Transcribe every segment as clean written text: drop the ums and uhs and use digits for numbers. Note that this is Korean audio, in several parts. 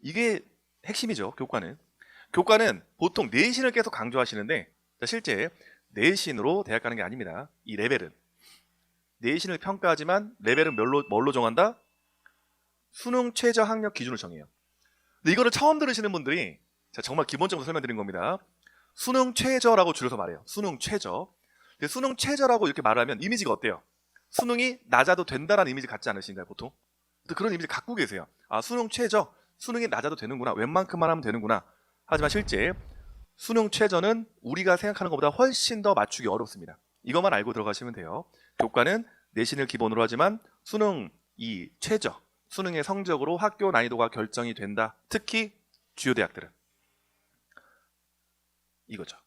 이게 핵심이죠. 교과는 보통 내신을 계속 강조하시는데 실제 내신으로 대학 가는 게 아닙니다. 이 레벨은 내신을 평가하지만 레벨은 뭘로 정한다? 수능 최저 학력 기준을 정해요. 근데 이거를 처음 들으시는 분들이 정말 기본적으로 설명드린 겁니다. 수능 최저라고 줄여서 말해요. 수능 최저. 근데 수능 최저라고 이렇게 말하면 이미지가 어때요? 수능이 낮아도 된다라는 이미지 갖지 않으신가요, 보통? 또 그런 이미지 갖고 계세요. 아, 수능 최저, 수능이 낮아도 되는구나, 웬만큼만 하면 되는구나. 하지만 실제 수능 최저는 우리가 생각하는 것보다 훨씬 더 맞추기 어렵습니다. 이것만 알고 들어가시면 돼요. 교과는 내신을 기본으로 하지만 수능 이 최저, 수능의 성적으로 학교 난이도가 결정이 된다. 특히 주요 대학들은 이거죠.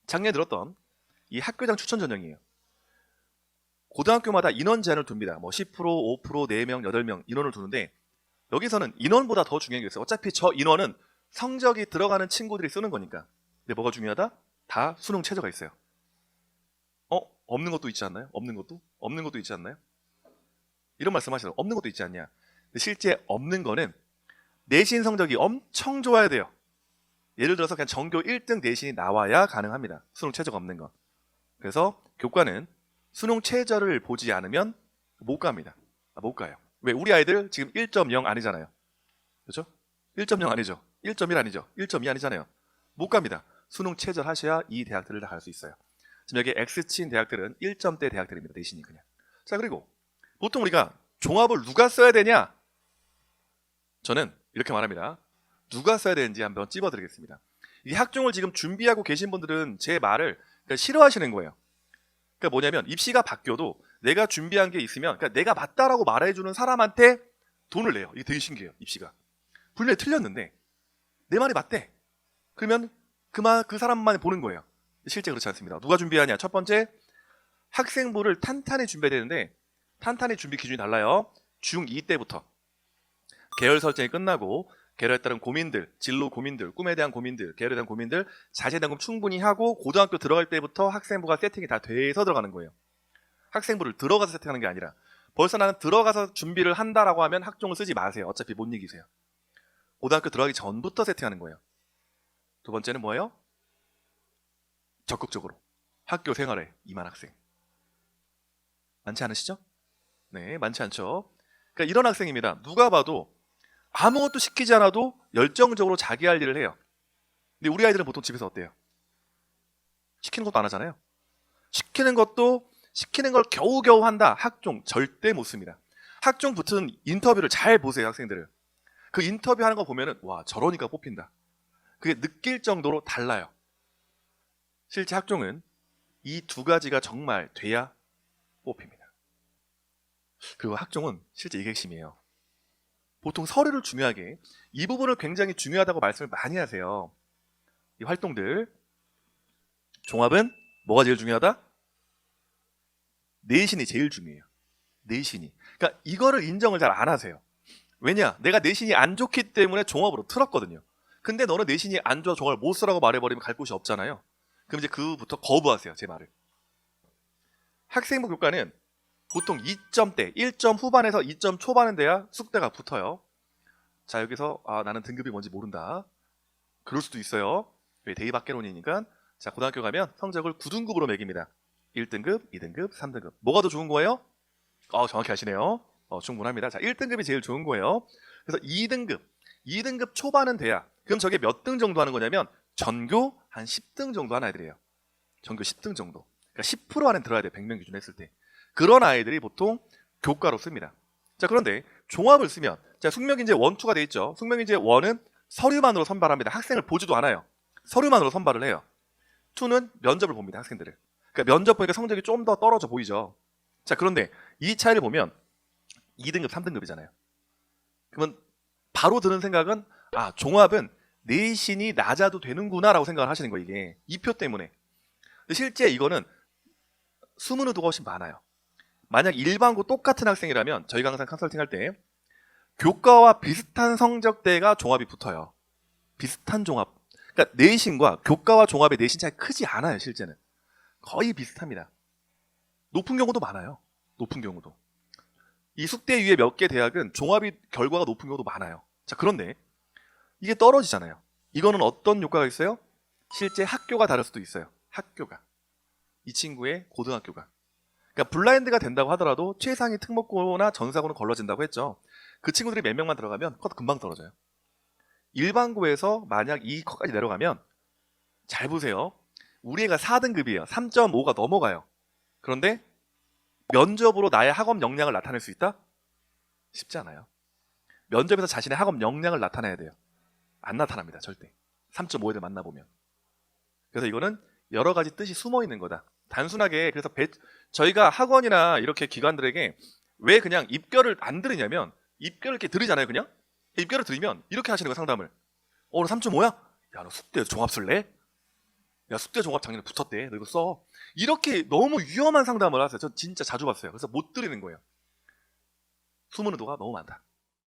작년에 들었던 이 학교장 추천 전형이에요. 고등학교마다 인원 제한을 둡니다. 뭐 10%, 5%, 4명, 8명 인원을 두는데 여기서는 인원보다 더 중요한 게 있어요. 어차피 저 인원은 성적이 들어가는 친구들이 쓰는 거니까. 근데 뭐가 중요하다? 다 수능 최저가 있어요. 없는 것도 있지 않나요? 없는 것도 있지 않나요? 이런 말씀하시죠. 없는 것도 있지 않냐? 근데 실제 없는 거는 내신 성적이 엄청 좋아야 돼요. 예를 들어서 그냥 전교 1등 내신이 나와야 가능합니다. 수능 최저가 없는 건. 그래서 교과는 수능 최저를 보지 않으면 못 갑니다. 못 가요. 왜? 우리 아이들 지금 1.0 아니잖아요. 그렇죠? 1.0 아니죠. 1.1 아니죠. 1.2 아니잖아요. 못 갑니다. 수능 최저 하셔야 이 대학들을 다 갈 수 있어요. 지금 여기 X치인 대학들은 1점대 대학들입니다. 내신이 그냥. 자, 그리고 보통 우리가 종합을 누가 써야 되냐? 저는 이렇게 말합니다. 누가 써야 되는지 한번 찝어드리겠습니다. 이 학종을 지금 준비하고 계신 분들은 제 말을 싫어하시는 거예요. 그러니까 뭐냐면 입시가 바뀌어도 내가 준비한 게 있으면 그러니까 내가 맞다라고 말해주는 사람한테 돈을 내요. 이게 되게 신기해요. 입시가. 분명히 틀렸는데 내 말이 맞대. 그러면 그 사람만 보는 거예요. 실제 그렇지 않습니다. 누가 준비하냐? 첫 번째, 학생부를 탄탄히 준비해야 되는데 탄탄히 준비 기준이 달라요. 중2 때부터 계열 설정이 끝나고 계열에 따른 고민들, 진로 고민들, 꿈에 대한 고민들, 계열에 대한 고민들, 자세 단금 충분히 하고 고등학교 들어갈 때부터 학생부가 세팅이 다 돼서 들어가는 거예요. 학생부를 들어가서 세팅하는 게 아니라 벌써 나는 들어가서 준비를 한다라고 하면 학종을 쓰지 마세요. 어차피 못 이기세요. 고등학교 들어가기 전부터 세팅하는 거예요. 두 번째는 뭐예요? 적극적으로 학교 생활에 임한 학생. 많지 않으시죠? 네, 많지 않죠. 그러니까 이런 학생입니다. 누가 봐도 아무것도 시키지 않아도 열정적으로 자기 할 일을 해요. 근데 우리 아이들은 보통 집에서 어때요? 시키는 것도 안 하잖아요. 시키는 걸 겨우겨우 한다. 학종 절대 못 씁니다. 학종 붙은 인터뷰를 잘 보세요, 학생들을. 그 인터뷰 하는 거 보면은 와, 저러니까 뽑힌다. 그게 느낄 정도로 달라요. 실제 학종은 이 두 가지가 정말 돼야 뽑힙니다. 그리고 학종은 실제 이게 핵심이에요. 보통 서류를 중요하게 이 부분을 굉장히 중요하다고 말씀을 많이 하세요. 이 활동들 종합은 뭐가 제일 중요하다? 내신이 제일 중요해요. 내신이. 그러니까 이거를 인정을 잘 안 하세요. 왜냐? 내가 내신이 안 좋기 때문에 종합으로 틀었거든요. 근데 너는 내신이 안 좋아 종합을 못 쓰라고 말해버리면 갈 곳이 없잖아요. 그럼 이제 그부터 거부하세요. 제 말을. 학생부 교과는 보통 2점대, 1점 후반에서 2점 초반은 돼야 숙대가 붙어요. 자, 여기서 나는 등급이 뭔지 모른다. 그럴 수도 있어요. 대입학개론이니까. 자, 고등학교 가면 성적을 9등급으로 매깁니다. 1등급, 2등급, 3등급. 뭐가 더 좋은 거예요? 정확히 아시네요. 충분합니다. 자, 1등급이 제일 좋은 거예요. 그래서 2등급 초반은 돼야. 그럼 저게 몇 등 정도 하는 거냐면 전교 한 10등 정도 하는 아이들이에요. 전교 10등 정도. 그러니까 10% 안에 들어야 돼요. 100명 기준 했을 때. 그런 아이들이 보통 교과로 씁니다. 자, 그런데 종합을 쓰면 자, 숙명인재 1, 2가 돼 있죠. 숙명인재 1은 서류만으로 선발합니다. 학생을 보지도 않아요. 서류만으로 선발을 해요. 2는 면접을 봅니다. 학생들을. 그러니까 면접 보니까 성적이 좀 더 떨어져 보이죠. 자, 그런데 이 차이를 보면 2등급, 3등급이잖아요. 그러면 바로 드는 생각은 종합은 내신이 낮아도 되는구나 라고 생각을 하시는 거예요. 이게 2표 때문에. 근데 실제 이거는 숨은 의도가 훨씬 많아요. 만약 일반고 똑같은 학생이라면 저희가 항상 컨설팅 할 때 교과와 비슷한 성적대가 종합이 붙어요. 비슷한 종합. 그러니까 내신과 교과와 종합의 내신 차이 크지 않아요. 실제는. 거의 비슷합니다. 높은 경우도 많아요. 높은 경우도. 이 숙대 위에 몇 개 대학은 종합이 결과가 높은 경우도 많아요. 자, 그런데 이게 떨어지잖아요. 이거는 어떤 효과가 있어요? 실제 학교가 다를 수도 있어요. 학교가. 이 친구의 고등학교가. 그러니까 블라인드가 된다고 하더라도 최상위 특목고나 전사고는 걸러진다고 했죠. 그 친구들이 몇 명만 들어가면 컷 금방 떨어져요. 일반고에서 만약 이 컷까지 내려가면 잘 보세요. 우리 애가 4등급이에요. 3.5가 넘어가요. 그런데 면접으로 나의 학업 역량을 나타낼 수 있다? 쉽지 않아요. 면접에서 자신의 학업 역량을 나타내야 돼요. 안 나타납니다. 절대. 3.5애들 만나보면. 그래서 이거는 여러 가지 뜻이 숨어 있는 거다. 단순하게 그래서 저희가 학원이나 이렇게 기관들에게 왜 그냥 입결을 안 들으냐면 입결을 이렇게 들으잖아요. 그냥 입결을 들으면 이렇게 하시는 거 상담을. 너 3.5야? 야, 너 숙대 종합 쓸래? 야, 숙대 종합 작년에 붙었대. 너 이거 써. 이렇게 너무 위험한 상담을 하세요. 저 진짜 자주 봤어요. 그래서 못 드리는 거예요. 숨은 의도가 너무 많다.